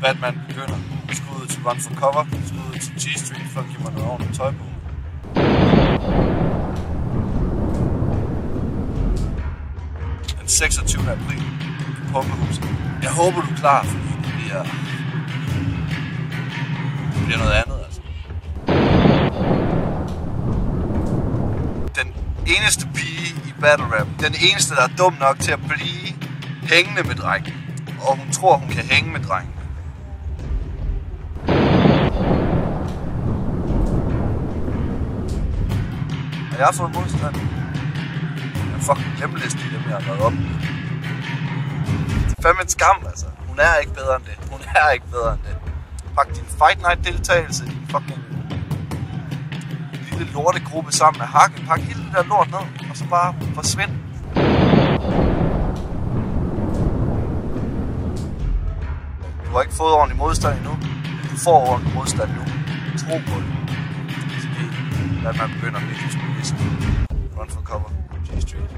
Batman begynder. Skud ud til Run for Cover. Skud ud til G Street. Folk giver mig noget ordentligt tøj på. Den 26. april. Pumpehuset. Jeg håber, du er klar, fordi det bliver noget andet, altså. Den eneste pige i battle rap. Den eneste, der er dum nok til at blive hængende med drengen. Og hun tror, hun kan hænge med drengen. Og jeg har fået modstand. Jeg er fucking glemmeliste i dem, jeg har været op. Det er fandme en skam, altså. Hun er ikke bedre end det. Hun er ikke bedre end det. Pak din Fight Night deltagelse, din fucking lille lortegruppe sammen med Hakke. Pak hele det der lort ned, og så bare forsvind. Du har ikke fået ordentlig modstand endnu. Du får ordentlig modstand nu. Tro på det. Så lad man begynder med at spille Run for Cover. G Street.